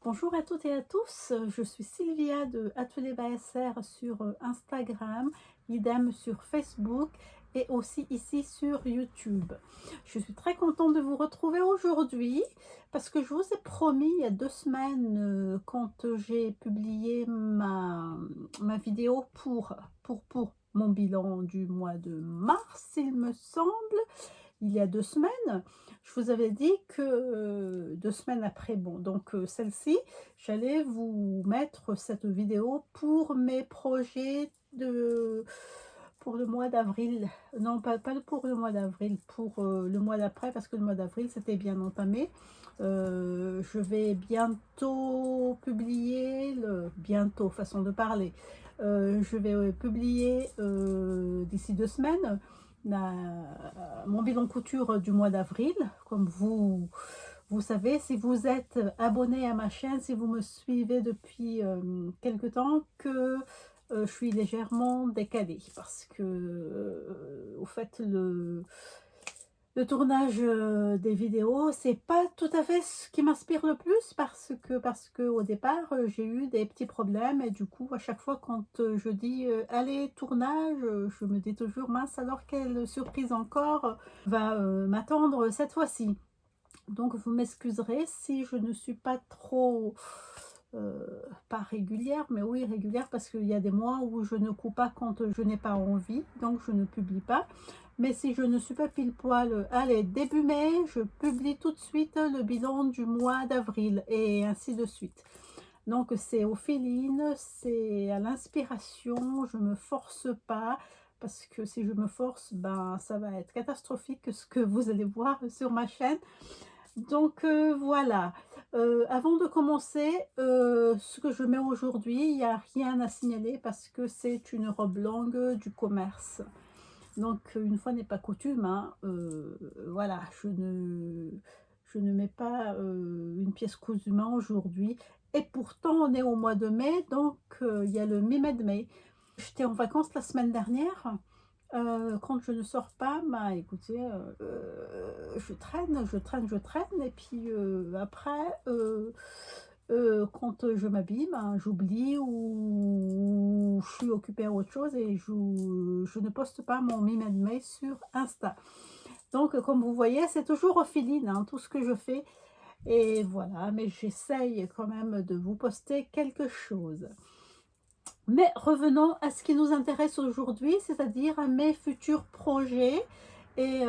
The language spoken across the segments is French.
Bonjour à toutes et à tous, je suis Sylvia de Atelier BSR sur Instagram, idem sur Facebook et aussi ici sur YouTube. Je suis très contente de vous retrouver aujourd'hui parce que je vous ai promis il y a 2 semaines quand j'ai publié ma vidéo pour mon bilan du mois de mars, il me semble, il y a 2 semaines. Je vous avais dit que 2 semaines après, bon donc celle-ci, j'allais vous mettre cette vidéo pour mes projets pour le mois d'avril. Non, pas pour le mois d'avril, pour le mois d'après, parce que le mois d'avril, c'était bien entamé. Je vais bientôt publier, bientôt, façon de parler, je vais publier d'ici 2 semaines mon bilan couture du mois d'avril. Comme vous savez, si vous êtes abonné à ma chaîne, si vous me suivez depuis quelque temps, que je suis légèrement décalée parce que au fait le tournage des vidéos, c'est pas tout à fait ce qui m'inspire le plus parce que au départ j'ai eu des petits problèmes et du coup à chaque fois quand je dis allez tournage, je me dis toujours mince, alors quelle surprise encore va m'attendre cette fois-ci. Donc vous m'excuserez si je ne suis pas trop pas régulière, mais oui régulière, parce qu'il y a des mois où je ne coupe pas quand je n'ai pas envie, donc je ne publie pas. Mais si je ne suis pas pile poil, allez, début mai, je publie tout de suite le bilan du mois d'avril et ainsi de suite. Donc c'est au feeling, c'est à l'inspiration, je me force pas, parce que si je me force, ben ça va être catastrophique ce que vous allez voir sur ma chaîne. Donc voilà, avant de commencer, ce que je mets aujourd'hui, il n'y a rien à signaler parce que c'est une robe longue du commerce. Donc une fois n'est pas coutume, hein, voilà, je ne mets pas une pièce cousue main aujourd'hui. Et pourtant on est au mois de mai, donc il y a le mi-mai de mai. J'étais en vacances la semaine dernière. Quand je ne sors pas, bah écoutez, je traîne, je traîne et puis après, quand je m'habille, ben, j'oublie ou je suis occupée à autre chose et je ne poste pas mon mi-mai de mai sur Insta. Donc comme vous voyez, c'est toujours au feeling, hein, tout ce que je fais et voilà, mais j'essaye quand même de vous poster quelque chose. Mais revenons à ce qui nous intéresse aujourd'hui, c'est-à-dire à mes futurs projets. Et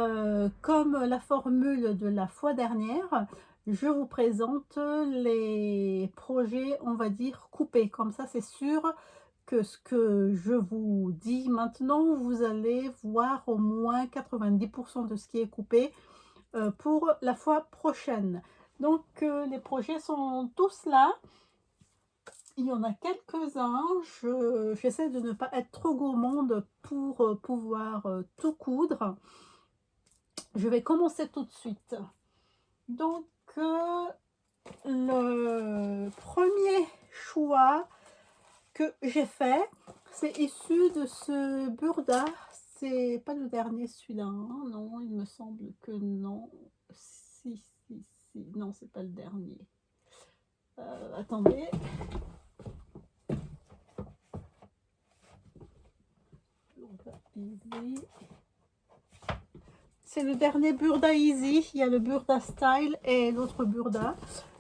comme la formule de la fois dernière, je vous présente les projets, on va dire, coupés. Comme ça, c'est sûr que ce que je vous dis maintenant, vous allez voir au moins 90% de ce qui est coupé pour la fois prochaine. Donc, les projets sont tous là. Il y en a quelques-uns, j'essaie de ne pas être trop gourmande pour pouvoir tout coudre. Je vais commencer tout de suite. Donc, le premier choix que j'ai fait, c'est issu de ce burda. C'est pas le dernier celui-là, hein, non, il me semble que non. Si, non, c'est pas le dernier. Attendez. C'est le dernier Burda Easy. Il y a le Burda Style et l'autre Burda.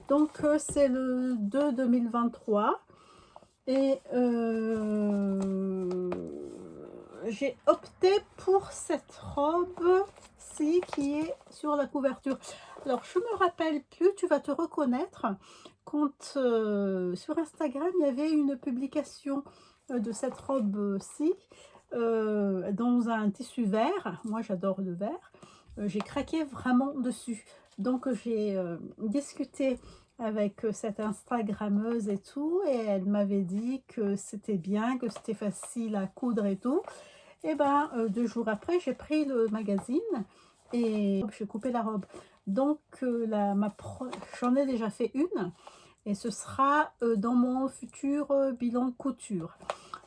Donc c'est le 2 2023. Et j'ai opté pour cette robe-ci qui est sur la couverture. Alors je me rappelle plus, tu vas te reconnaître, quand sur Instagram il y avait une publication de cette robe-ci. Dans un tissu vert, moi j'adore le vert, j'ai craqué vraiment dessus. Donc j'ai discuté avec cette Instagrammeuse et tout, et elle m'avait dit que c'était bien, que c'était facile à coudre et tout. Et ben 2 jours après, j'ai pris le magazine et j'ai coupé la robe. Donc j'en ai déjà fait une, et ce sera dans mon futur bilan couture.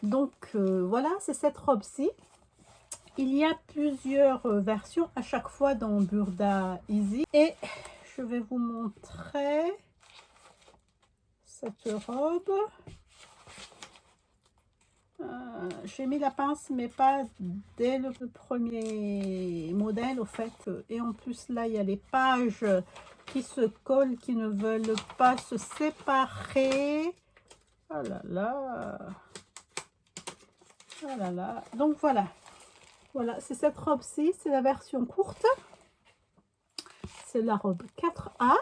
Donc voilà, c'est cette robe-ci. Il y a plusieurs versions à chaque fois dans Burda Easy. Et je vais vous montrer cette robe. J'ai mis la pince, mais pas dès le premier modèle, au fait. Et en plus, là, il y a les pages qui se collent, qui ne veulent pas se séparer. Oh là là. Oh là là. Donc, voilà. Voilà, c'est cette robe-ci. C'est la version courte. C'est la robe 4A.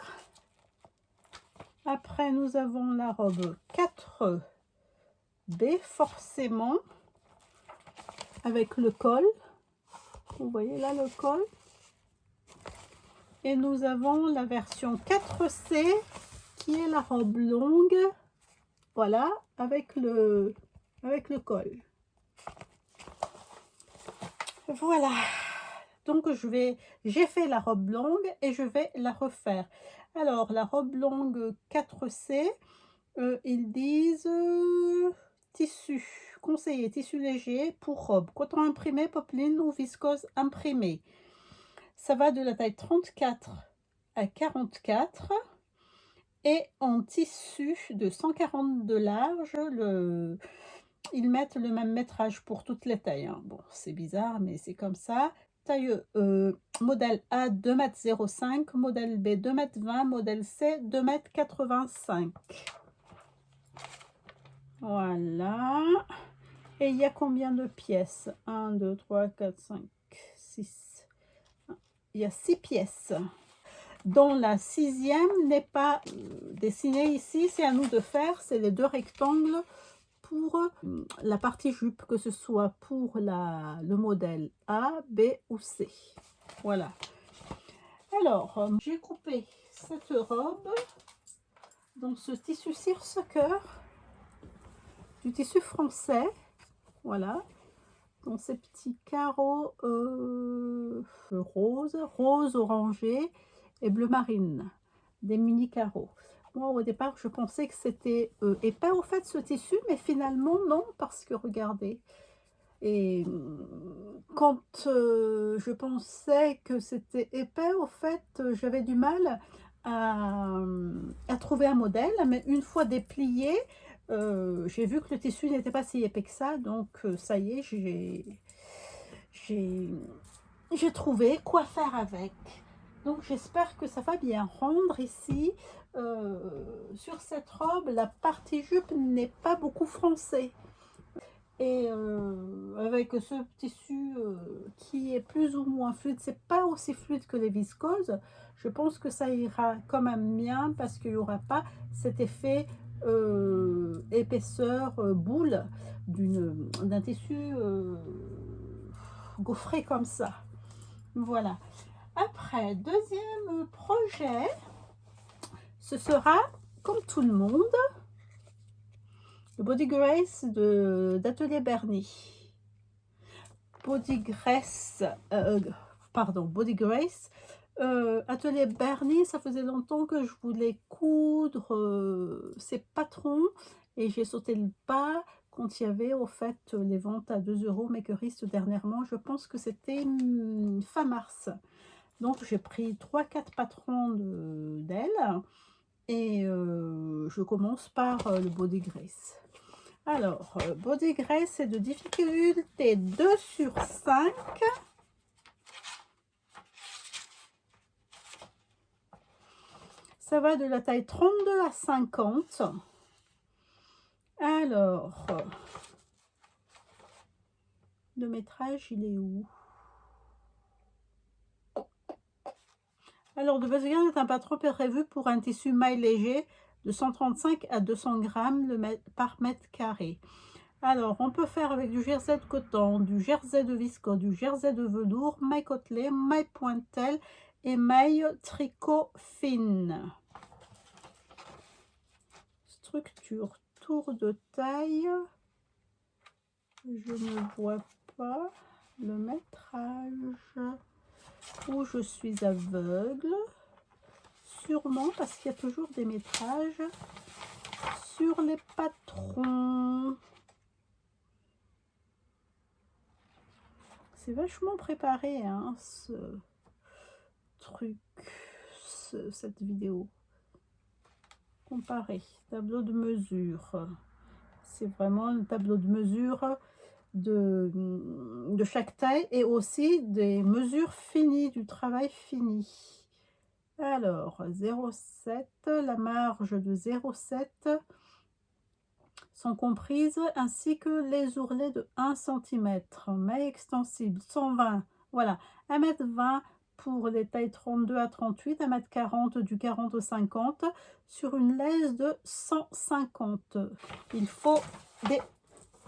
Après, nous avons la robe 4B, forcément, avec le col. Vous voyez là le col. Et nous avons la version 4C, qui est la robe longue. Voilà, avec le col. Voilà. Donc, j'ai fait la robe longue et je vais la refaire. Alors, la robe longue 4C, ils disent tissu, conseillé, tissu léger pour robe, coton imprimé, popeline ou viscose imprimée. Ça va de la taille 34 à 44 et en tissu de 140 de large. Ils mettent le même métrage pour toutes les tailles, hein. Bon, c'est bizarre, mais c'est comme ça. Taille modèle A 2,05 m, modèle B 2,20 m, modèle C 2,85 m. Voilà. Et il y a combien de pièces? 1, 2, 3, 4, 5, 6. Il y a 6 pièces. Dont la 6e n'est pas dessinée ici. C'est à nous de faire. C'est les 2 rectangles pour la partie jupe, que ce soit pour le modèle A, B ou C. Voilà. Alors, j'ai coupé cette robe dans ce tissu seersucker, du tissu français. Voilà. Dans ces petits carreaux rose orangé et bleu marine. Des mini carreaux. Moi, au départ, je pensais que c'était épais, au fait, ce tissu, mais finalement, non, parce que, regardez. Et quand je pensais que c'était épais, au fait, j'avais du mal à trouver un modèle, mais une fois déplié, j'ai vu que le tissu n'était pas si épais que ça, donc ça y est, j'ai trouvé quoi faire avec. Donc j'espère que ça va bien rendre ici. Sur cette robe, la partie jupe n'est pas beaucoup froncée. Et avec ce tissu qui est plus ou moins fluide, c'est pas aussi fluide que les viscoses, je pense que ça ira quand même bien parce qu'il n'y aura pas cet effet épaisseur boule d'un tissu gaufré comme ça. Voilà. Après, deuxième projet, ce sera, comme tout le monde, le Body Grace d'Atelier Bernie. Body Grace, Atelier Bernie, ça faisait longtemps que je voulais coudre ces patrons et j'ai sauté le pas quand il y avait au fait les ventes à 2 € Makerist dernièrement. Je pense que c'était fin mars. Donc j'ai pris 3-4 patrons d'elle et je commence par le Body Grace. Alors, Body Grace, c'est de difficulté 2 sur 5. Ça va de la taille 32 à 50. Alors, le métrage, il est où? Alors, de base est un patron prévu pour un tissu maille léger de 135 à 200 grammes par mètre carré. Alors, on peut faire avec du jersey de coton, du jersey de viscose, du jersey de velours, maille côtelée, maille pointelle et maille tricot fine. Structure, tour de taille. Je ne vois pas le métrage. Ou je suis aveugle. Sûrement parce qu'il y a toujours des métrages sur les patrons. C'est vachement préparé, hein, ce truc, cette vidéo. comparer. Tableau de mesure. C'est vraiment un tableau de mesure de chaque taille et aussi des mesures finies, du travail fini. Alors, 0,7, la marge de 0,7 sont comprises ainsi que les ourlets de 1 cm, mailles extensibles 120, voilà, 1,20 m pour les tailles 32 à 38, 1,40 m du 40 au 50 sur une laisse de 150. Il faut des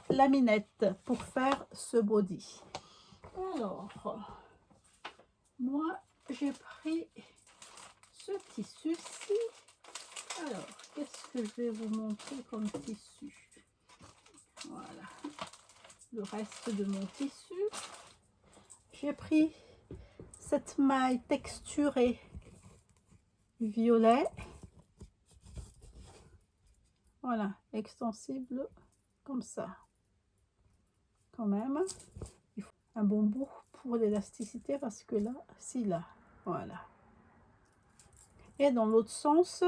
laminettes pour faire ce body. Alors, moi j'ai pris ce tissu-ci. Alors, qu'est-ce que je vais vous montrer comme tissu? Voilà, le reste de mon tissu. J'ai pris cette maille texturée violet. Voilà, extensible comme ça. Quand même, il faut un bon bout pour l'élasticité parce que là, si là, voilà. Et dans l'autre sens,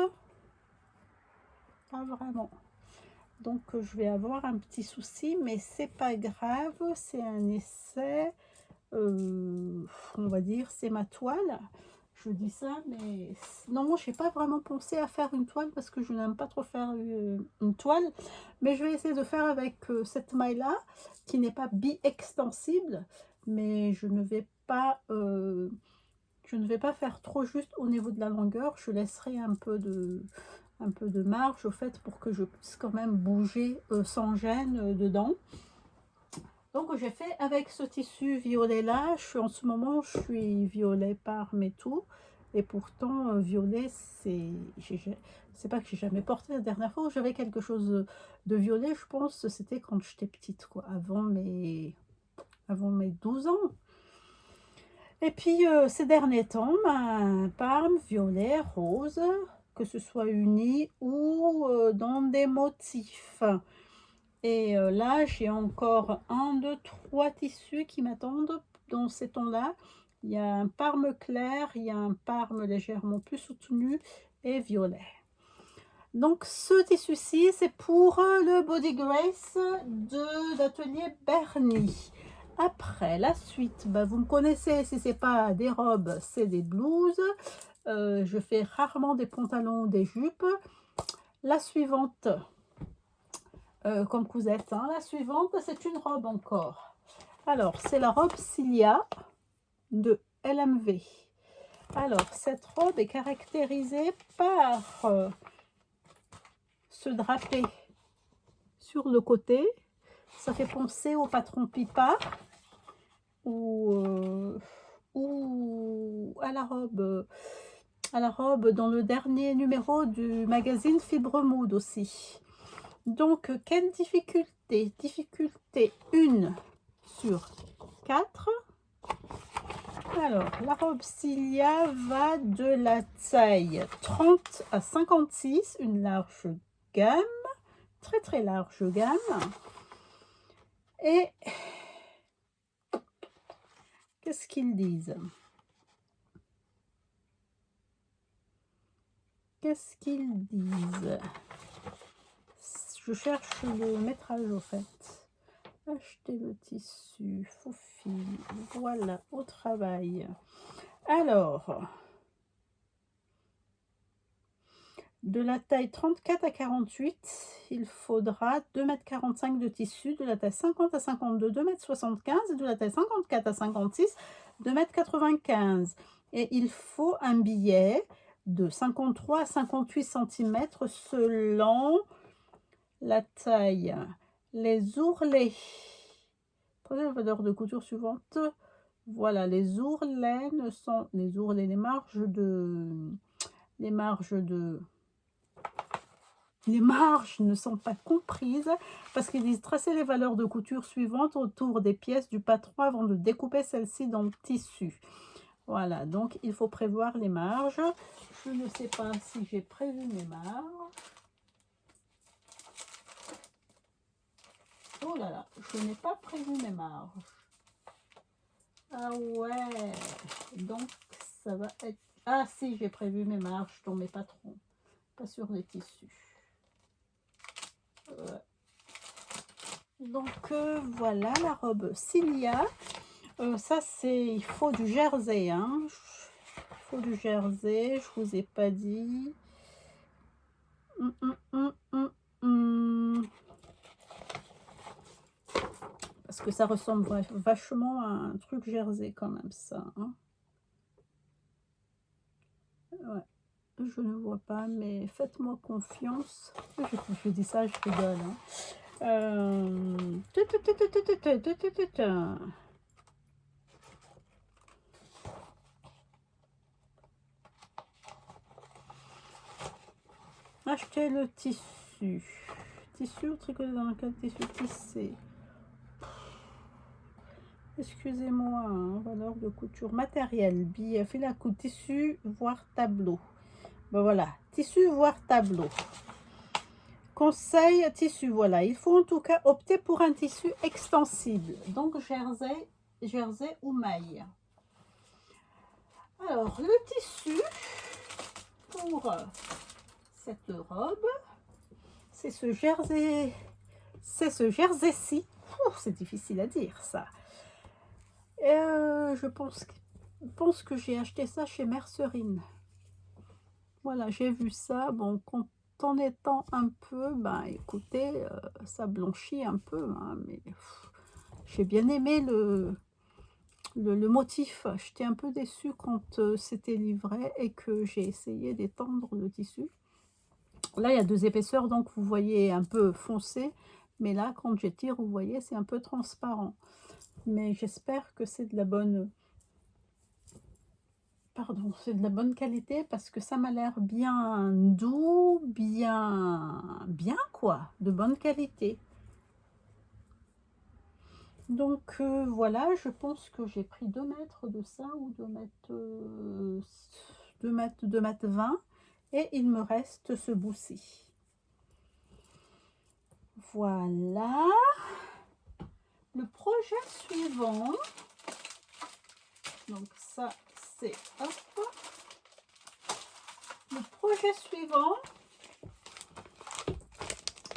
pas vraiment. Donc je vais avoir un petit souci, mais c'est pas grave, c'est un essai, on va dire, c'est ma toile. Je dis ça, mais non, je n'ai pas vraiment pensé à faire une toile parce que je n'aime pas trop faire une toile, mais je vais essayer de faire avec cette maille là qui n'est pas bi-extensible, mais je ne vais pas faire trop juste au niveau de la longueur. Je laisserai un peu de marge au fait pour que je puisse quand même bouger sans gêne dedans. Donc j'ai fait avec ce tissu violet là. En ce moment je suis violet par mes tout, et pourtant violet c'est pas que j'ai jamais porté. La dernière fois où j'avais quelque chose de violet, je pense c'était quand j'étais petite, quoi, avant mes 12 ans. Et puis ces derniers temps, parme violet, rose, que ce soit uni ou dans des motifs. Et là, j'ai encore 1, 2, 3 tissus qui m'attendent dans ces tons-là. Il y a un parme clair, il y a un parme légèrement plus soutenu et violet. Donc ce tissu-ci, c'est pour le Body Grace d'Atelier Bernie. Après, la suite, vous me connaissez, si c'est pas des robes, c'est des blouses. Je fais rarement des pantalons, des jupes. La suivante, comme cousette, hein, la suivante, c'est une robe encore. Alors, c'est la robe Cilia de LMV. Alors, cette robe est caractérisée par ce drapé sur le côté. Ça fait penser au patron Pipa ou à la robe dans le dernier numéro du magazine Fibre Mood aussi. Donc, quelle difficulté? Difficulté 1 sur 4. Alors, la robe Cilia va de la taille 30 à 56, une large gamme, très très large gamme. Et qu'est-ce qu'ils disent? Qu'est-ce qu'ils disent? Je cherche le métrage au fait. Acheter le tissu, faux fil, voilà, au travail. Alors, de la taille 34 à 48, il faudra 2,45 m de tissu, de la taille 50 à 52, 2,75 m, et de la taille 54 à 56, 2,95 m. Et il faut un billet de 53 à 58 cm selon la taille. Les ourlets, prenez la valeur de couture suivante. Voilà, les ourlets ne sont les marges ne sont pas comprises parce qu'ils disent tracer les valeurs de couture suivantes autour des pièces du patron avant de découper celles-ci dans le tissu. Voilà, donc il faut prévoir les marges. Je ne sais pas si j'ai prévu mes marges. Oh là là, je n'ai pas prévu mes marges. Ah ouais, donc ça va être... Ah si, j'ai prévu mes marges dans mes patrons. Parce sur les tissus. Donc voilà la robe Cilia. Ça c'est, il faut du jersey, hein. Il faut du jersey, je vous ai pas dit. Parce que ça ressemble vachement à un truc jersey quand même, ça, hein. Ouais, je ne vois pas, mais faites-moi confiance. Je dis ça, je rigole, hein. Acheter le tissu. Tissu ou tricoté dans le cadre tissu tissé. Excusez-moi, hein, valeur de couture. Matériel, billet, fil à coudre, tissu, voire tableau. Ben voilà, tissu, voire tableau. Conseil, tissu, voilà. Il faut en tout cas opter pour un tissu extensible. Donc, jersey ou maille. Alors, le tissu pour cette robe, c'est ce jersey. C'est ce jersey-ci. C'est difficile à dire, ça. Je pense que j'ai acheté ça chez Mercerine. Voilà, j'ai vu ça. Bon, en étant un peu, ben écoutez, ça blanchit un peu, hein, mais j'ai bien aimé le motif. J'étais un peu déçue quand c'était livré et que j'ai essayé d'étendre le tissu. Là, il y a 2 épaisseurs, donc vous voyez un peu foncé, mais là, quand j'étire, vous voyez, c'est un peu transparent. Mais j'espère que c'est de la bonne... Pardon, c'est de la bonne qualité parce que ça m'a l'air bien doux, bien quoi, de bonne qualité. Donc voilà, je pense que j'ai pris 2 mètres de ça ou 2 mètres 20 et il me reste ce bout-ci. Voilà. Le projet suivant, donc ça c'est hop. Le projet suivant,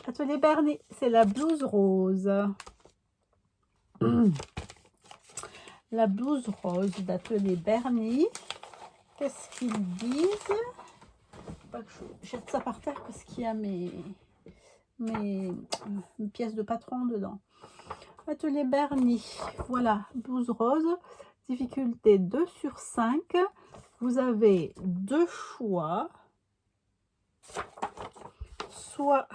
Atelier Bernie, c'est la blouse rose. La blouse rose d'Atelier Bernie. Qu'est-ce qu'ils disent? Pas que je jette ça par terre parce qu'il y a mes pièces de patron dedans. Atelier Bernie, voilà, blouse rose, difficulté 2 sur 5. Vous avez 2 choix. Soit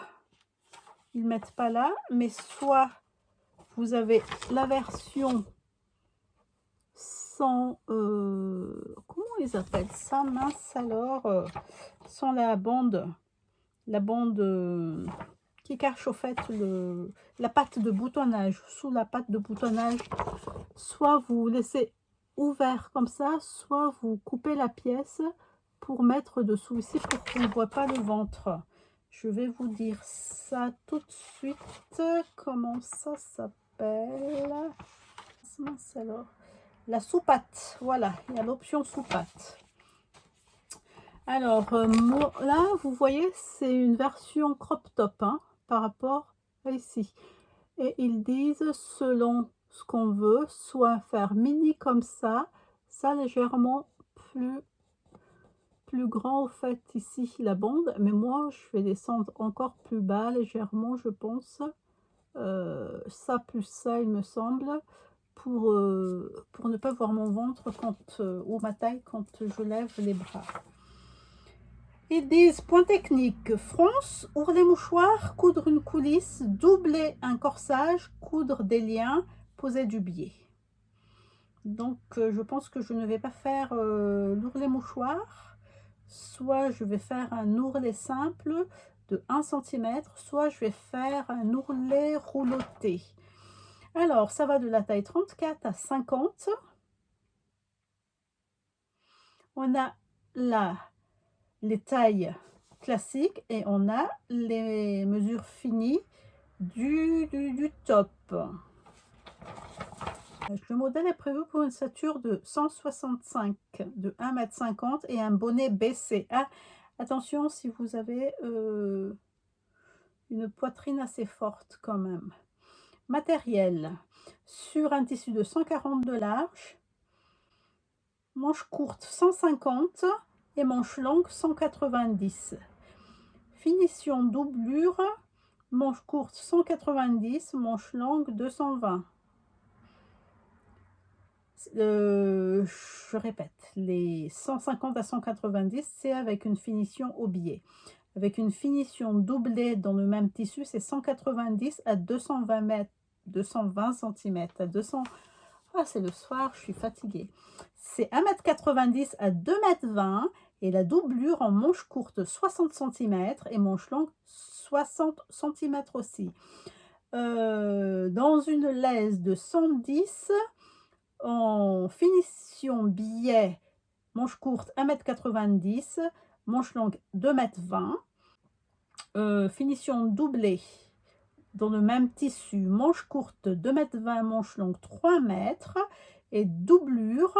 ils ne mettent pas là, mais soit vous avez la version sans... comment ils appellent ça, mince alors, sans la bande qui cache au fait la patte de boutonnage. Sous la patte de boutonnage, soit vous laissez ouvert comme ça, soit vous coupez la pièce pour mettre dessous ici pour qu'on ne voit pas le ventre. Je vais vous dire ça tout de suite. Comment ça s'appelle? Alors, la sous-patte. Voilà, il y a l'option sous-patte. Alors, là, vous voyez, c'est une version crop top, hein, par rapport à ici. Et ils disent, selon ce qu'on veut, soit faire mini comme ça légèrement plus grand, au fait, ici, la bande. Mais moi, je vais descendre encore plus bas, légèrement, je pense. Ça plus ça, il me semble, pour ne pas voir mon ventre ou ma taille quand je lève les bras. Ils disent, point technique, fronce, ourler mouchoir, coudre une coulisse, doubler un corsage, coudre des liens, poser du biais. Donc, je pense que je ne vais pas faire l'ourlet mouchoir. Soit je vais faire un ourlet simple de 1 cm, soit je vais faire un ourlet rouloté. Alors, ça va de la taille 34 à 50. On a là les tailles classiques et on a les mesures finies du top. Le modèle est prévu pour une stature de 165, de 1,50 m et un bonnet baissé. Ah, Attention si vous avez une poitrine assez forte quand même. Matériel, sur un tissu de 140 de large, manche courte 150 et manche longue 190. Finition doublure, manche courte 190, manche longue 220. Je répète, les 150 à 190, c'est avec une finition au biais. Avec une finition doublée dans le même tissu, c'est 190 à 220 mètres, 220 cm, à 200. Ah, c'est le soir, je suis fatiguée. C'est 1,90 m à 2,20 m et la doublure en manche courte 60 cm et manche longue 60 cm aussi. Dans une laisse de 110 en finition billet, manche courte 1,90 m, manche longue 2,20 m, finition doublée dans le même tissu, manche courte 2,20 m, manche longue 3 mètres et doublure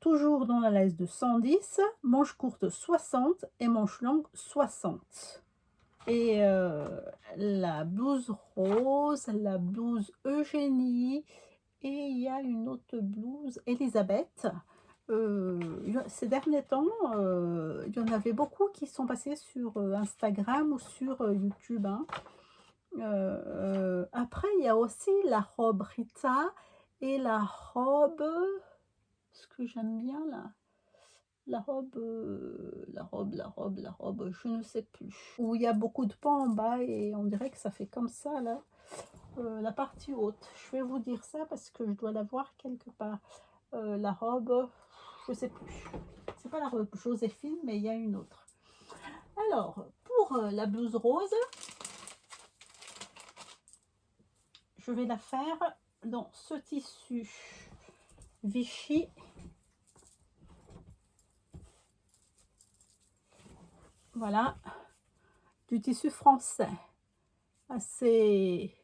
toujours dans la laisse de 110, manche courte 60 et manche longue 60. Et la blouse rose, la blouse Eugénie, et il y a une autre blouse Elisabeth. Ces derniers temps, il y en avait beaucoup qui sont passés sur Instagram ou sur YouTube. Hein. Après, il y a aussi la robe Rita et la robe, ce que j'aime bien là, la robe, je ne sais plus. Où il y a beaucoup de pans en bas et on dirait que ça fait comme ça là. La partie haute, je vais vous dire ça parce que je dois la voir quelque part. La robe, je sais plus. C'est pas la robe Joséphine, mais il y a une autre. Alors, pour la blouse rose, je vais la faire dans ce tissu Vichy. Voilà, du tissu français, assez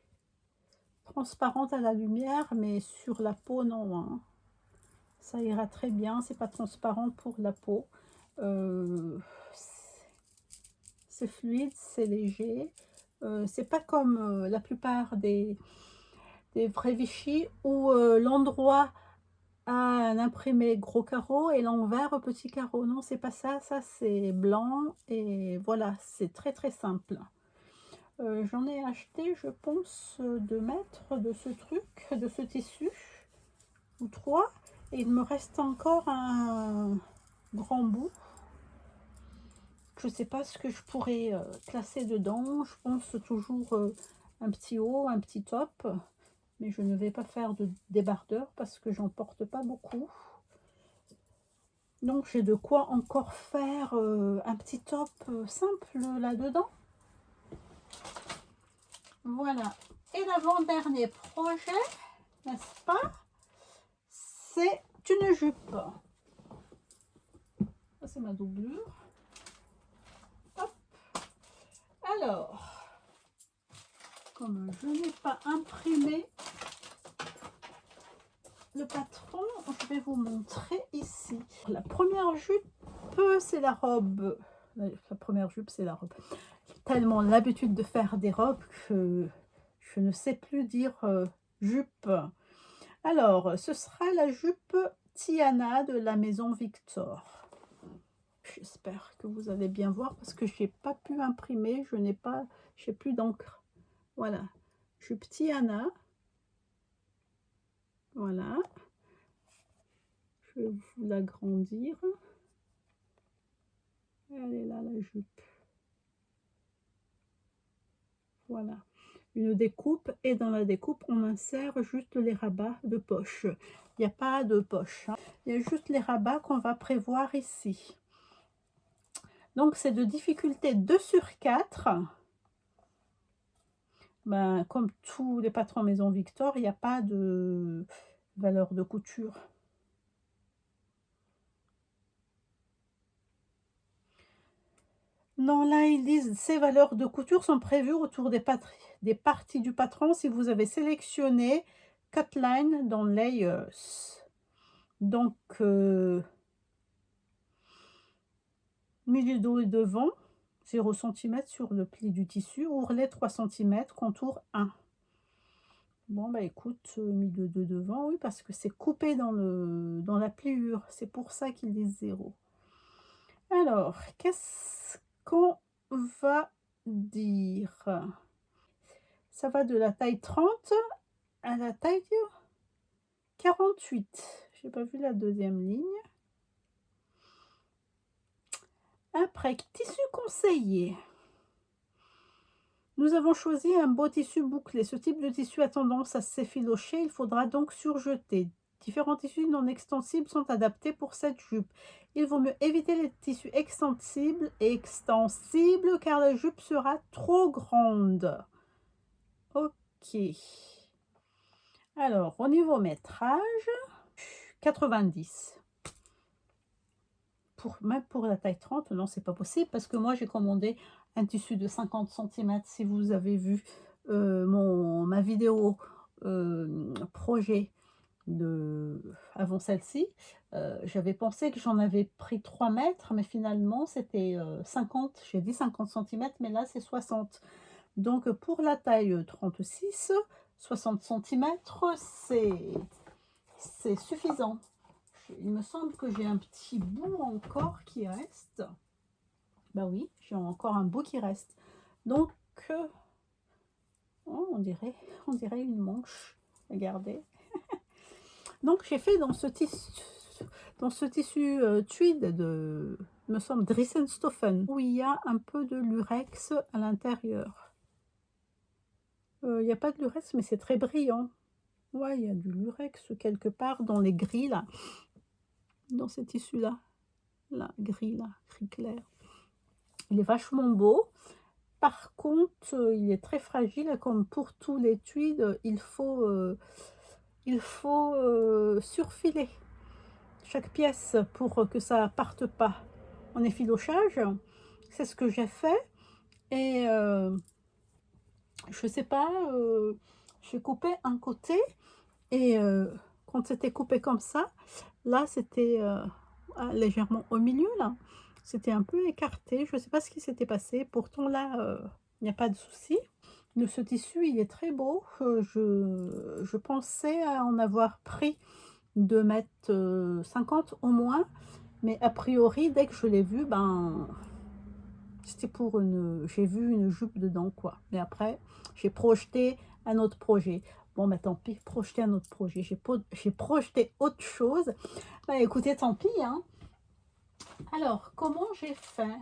transparente à la lumière, mais sur la peau, non. Hein. Ça ira très bien, c'est pas transparent pour la peau. C'est fluide, c'est léger. C'est pas comme la plupart des vrais Vichy où l'endroit a un imprimé gros carreau et l'envers petit carreau. Non, c'est pas ça. Ça, c'est blanc et voilà, c'est très très simple. J'en ai acheté, je pense, 2 mètres de ce truc, de ce tissu, ou 3. Et il me reste encore un grand bout. Je ne sais pas ce que je pourrais placer dedans. Je pense toujours un petit haut, un petit top. Mais je ne vais pas faire de débardeur parce que j'en porte pas beaucoup. Donc j'ai de quoi encore faire un petit top simple là-dedans. Voilà. Et l'avant-dernier projet, n'est-ce pas? C'est une jupe. Ça, c'est ma doublure. Hop. Alors, comme je n'ai pas imprimé le patron, je vais vous montrer ici. La première jupe, c'est la robe. La première jupe, c'est la robe. J'ai tellement l'habitude de faire des robes que je ne sais plus dire jupe. Alors, ce sera la jupe Tiana de la maison Victor. J'espère que vous allez bien voir parce que je n'ai pas pu imprimer, je n'ai plus d'encre. Voilà, jupe Tiana. Voilà. Je vais vous l'agrandir. Elle est là, la jupe. Voilà. Une découpe et dans la découpe, on insère juste les rabats de poche. Il n'y a pas de poche. Hein. Il y a juste les rabats qu'on va prévoir ici. Donc, c'est de difficulté 2 sur 4. Ben, comme tous les patrons Maison Victor, il n'y a pas de valeur de couture. Non, là, ils disent ces valeurs de couture sont prévues autour des parties du patron si vous avez sélectionné Cutline dans Layers. Donc, milieu dos et devant, 0 cm sur le pli du tissu, ourlet 3 cm, contour 1. Bon, bah écoute, milieu de devant, oui, parce que c'est coupé dans la pliure. C'est pour ça qu'il dit 0. Alors, qu'est-ce qu'on va dire? Ça va de la taille 30 à la taille 48. J'ai pas vu la deuxième ligne. Après, tissu conseillé. Nous avons choisi un beau tissu bouclé. Ce type de tissu a tendance à s'effilocher, il faudra donc surjeter. Différents tissus non extensibles sont adaptés pour cette jupe. Il vaut mieux éviter les tissus extensibles car la jupe sera trop grande. Ok. Alors, au niveau métrage, 90. Même pour la taille 30, non, c'est pas possible parce que moi j'ai commandé un tissu de 50 cm. Si vous avez vu ma vidéo projet avant celle-ci, j'avais pensé que j'en avais pris 3 mètres, mais finalement c'était 50, j'ai dit 50 cm, mais là c'est 60. Donc pour la taille 36, 60 cm, c'est suffisant. Il me semble que j'ai un petit bout encore qui reste. Bah oui, j'ai encore un bout qui reste. Donc, oh, on dirait une manche. Regardez. Donc, j'ai fait dans ce tissu tweed de, me semble, Drissenstoffen, où il y a un peu de lurex à l'intérieur. Il n'y a pas de lurex, mais c'est très brillant. Ouais, il y a du lurex quelque part dans les gris, là. Dans ces tissus-là. Là, gris clair. Il est vachement beau. Par contre, il est très fragile, comme pour tous les tweeds. Il faut surfiler chaque pièce pour que ça parte pas en effilochage. C'est ce que j'ai fait. Et je sais pas, j'ai coupé un côté et quand c'était coupé comme ça, là c'était légèrement au milieu là. C'était un peu écarté, je ne sais pas ce qui s'était passé. Pourtant là, il n'y a pas de souci. Ce tissu, il est très beau. Je pensais en avoir pris 2,50 m au moins. Mais a priori, dès que je l'ai vu, ben, c'était pour j'ai vu une jupe dedans, quoi. Mais après, j'ai projeté un autre projet. Bon, bah tant pis, projeter un autre projet. J'ai projeté autre chose. Bah écoutez, tant pis, hein. Alors, comment j'ai fait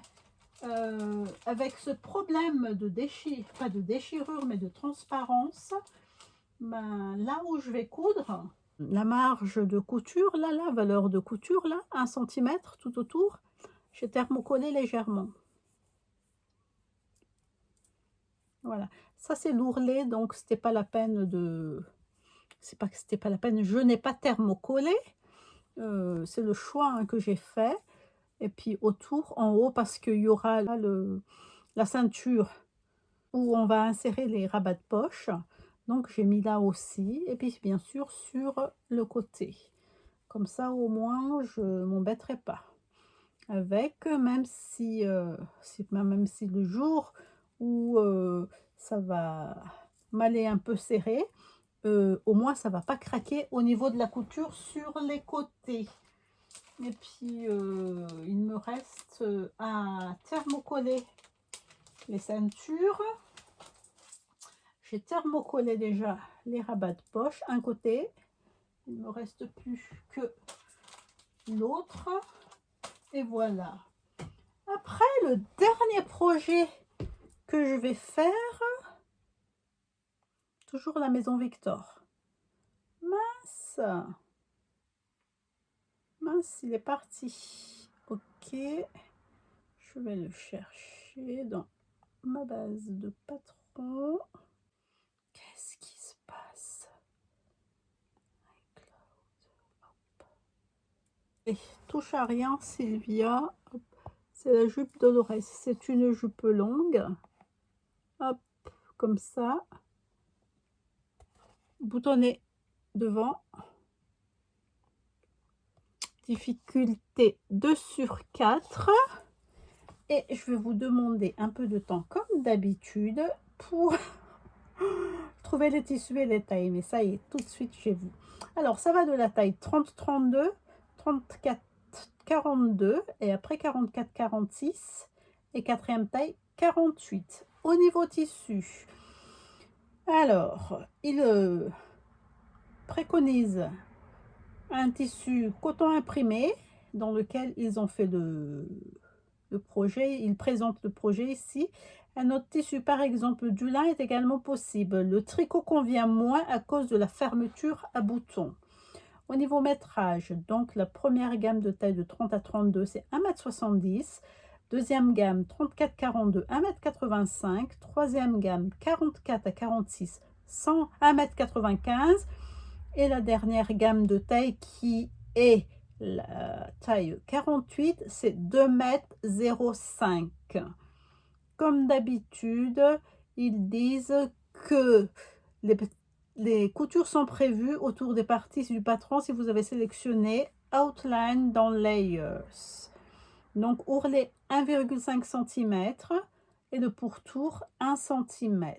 avec ce problème de pas de déchirure, mais de transparence, ben, là où je vais coudre, la marge de couture, là, la valeur de couture, là, 1 cm tout autour, j'ai thermocollé légèrement. Voilà, ça c'est l'ourlet, donc c'était pas la peine de... C'est pas que c'était pas la peine, je n'ai pas thermocollé, c'est le choix hein, que j'ai fait. Et puis autour, en haut, parce qu'il y aura là la ceinture où on va insérer les rabats de poche. Donc j'ai mis là aussi, et puis bien sûr sur le côté. Comme ça au moins je m'embêterai pas. Avec, même si le jour où ça va m'aller un peu serré, au moins ça va pas craquer au niveau de la couture sur les côtés. Et puis il me reste à thermocoller les ceintures. J'ai thermocollé déjà les rabats de poche, un côté. Il ne me reste plus que l'autre. Et voilà. Après, le dernier projet que je vais faire, toujours la maison Victor. Mince, il est parti. Ok, je vais le chercher dans ma base de patron. Qu'est-ce qui se passe? Et touche à rien, Sylvia. C'est la jupe Dolores. C'est une jupe longue. Hop, comme ça. Boutonné devant. Difficulté 2/4. Et je vais vous demander un peu de temps comme d'habitude pour trouver les tissus et les tailles. Mais ça y est, tout de suite chez vous. Alors, ça va de la taille 30-32, 34-42 et après 44-46 et quatrième taille 48. Au niveau tissu, alors, il préconise un tissu coton imprimé dans lequel ils ont fait le projet. Ils présentent le projet ici. Un autre tissu, par exemple, du lin est également possible. Le tricot convient moins à cause de la fermeture à boutons. Au niveau métrage, donc la première gamme de taille de 30 à 32, c'est 1,70 m. Deuxième gamme, 34-42, 1,85 m. Troisième gamme, 44 à 46, 1,95 m. Et la dernière gamme de taille qui est la taille 48, c'est 2,05 m. Comme d'habitude, ils disent que les coutures sont prévues autour des parties du patron si vous avez sélectionné Outline dans Layers. Donc, ourlet 1,5 cm et le pourtour 1 cm.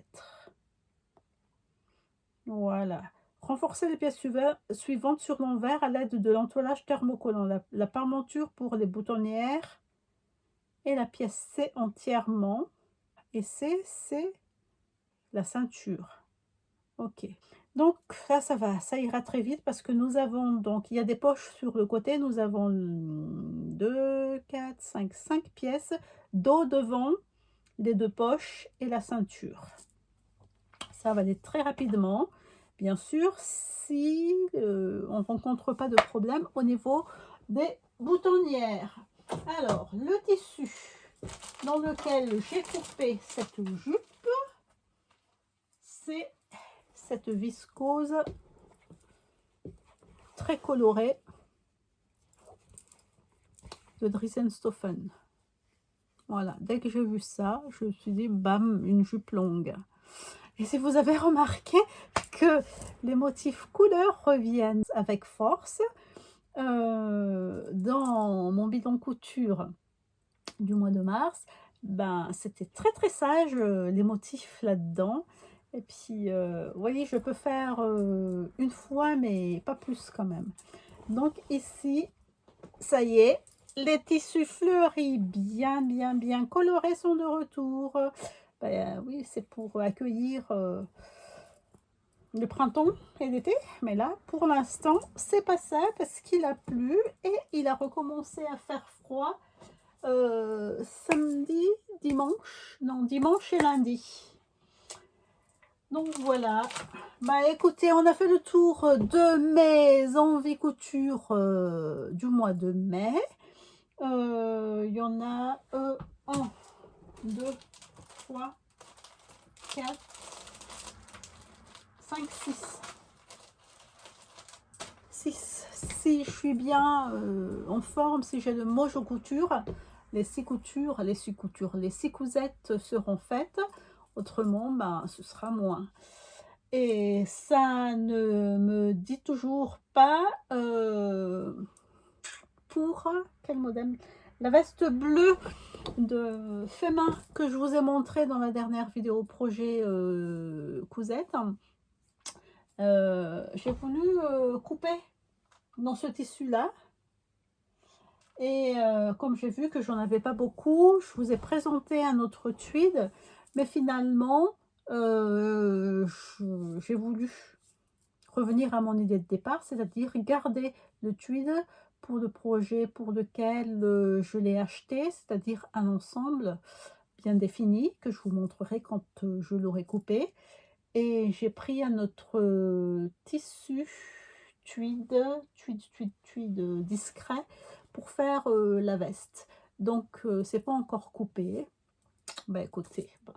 Voilà. Renforcez les pièces suivantes sur l'envers à l'aide de l'entoilage thermocollant. La parmenture pour les boutonnières et la pièce C entièrement. Et C, c'est la ceinture. Ok. Donc là, ça va, ça ira très vite parce que nous avons, donc il y a des poches sur le côté. Nous avons 2, 4, 5 pièces, dos devant, les deux poches et la ceinture. Ça va aller très rapidement. Bien sûr, si on ne rencontre pas de problème au niveau des boutonnières. Alors, le tissu dans lequel j'ai coupé cette jupe, c'est cette viscose très colorée de Dresden-Stoffen. Voilà, dès que j'ai vu ça, je me suis dit, bam, une jupe longue. Et si vous avez remarqué que les motifs couleurs reviennent avec force, dans mon bidon couture du mois de mars, ben, c'était très très sage les motifs là-dedans. Et puis, vous voyez, je peux faire une fois, mais pas plus quand même. Donc ici, ça y est, les tissus fleuris bien colorés sont de retour. Ben, oui, c'est pour accueillir le printemps et l'été, mais là pour l'instant c'est pas ça parce qu'il a plu et il a recommencé à faire froid samedi, dimanche et lundi. Donc voilà, bah écoutez, on a fait le tour de mes envies couture du mois de mai. Il y en a 1, 2, 3, 4, 5, 6. Si je suis bien en forme, si j'ai le mojo couture, les 6 cousettes seront faites. Autrement, ben, ce sera moins. Et ça ne me dit toujours pas pour quel modèle, la veste bleue de fait main que je vous ai montré dans la dernière vidéo projet cousette. J'ai voulu couper dans ce tissu là et comme j'ai vu que j'en avais pas beaucoup, je vous ai présenté un autre tweed, mais finalement j'ai voulu revenir à mon idée de départ, c'est-à-dire garder le tweed pour le projet pour lequel je l'ai acheté, c'est-à-dire un ensemble bien défini que je vous montrerai quand je l'aurai coupé. Et j'ai pris un autre tissu tweed discret pour faire la veste. Donc c'est pas encore coupé. Bah écoutez, bah.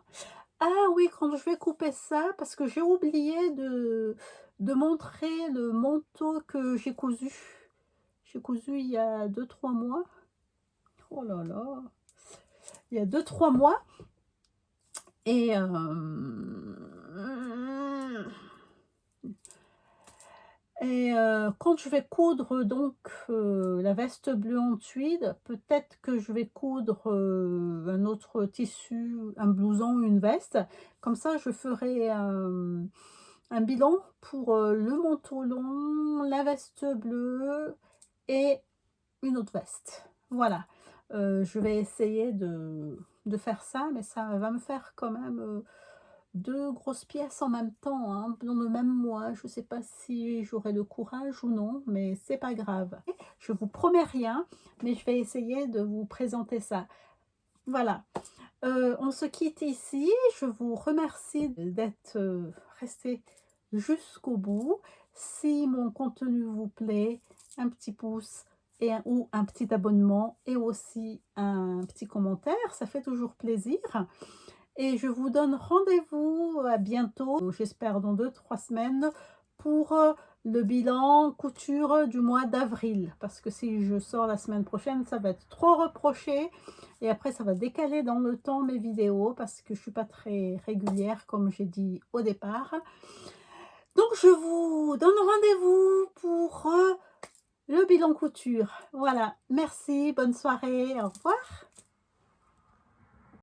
Ah oui, quand je vais couper ça, parce que j'ai oublié de montrer le manteau que j'ai cousu. J'ai cousu il y a 2-3 mois. Oh là là, il y a 2-3 mois. Et Et quand je vais coudre donc la veste bleue en tweed, peut-être que je vais coudre un autre tissu, un blouson, une veste. Comme ça, je ferai un bilan pour le manteau long, la veste bleue et une autre veste. Voilà, je vais essayer de faire ça, mais ça va me faire quand même 2 grosses pièces en même temps, hein, dans le même mois. Je ne sais pas si j'aurai le courage ou non, mais c'est pas grave. Je vous promets rien, mais je vais essayer de vous présenter ça. Voilà, on se quitte ici. Je vous remercie d'être resté jusqu'au bout. Si mon contenu vous plaît, un petit pouce et ou un petit abonnement et aussi un petit commentaire, ça fait toujours plaisir. Et je vous donne rendez-vous à bientôt, j'espère dans 2-3 semaines, pour le bilan couture du mois d'avril. Parce que si je sors la semaine prochaine, ça va être trop reproché. Et après, ça va décaler dans le temps mes vidéos parce que je ne suis pas très régulière, comme j'ai dit au départ. Donc, je vous donne rendez-vous pour le bilan couture. Voilà, merci, bonne soirée, au revoir.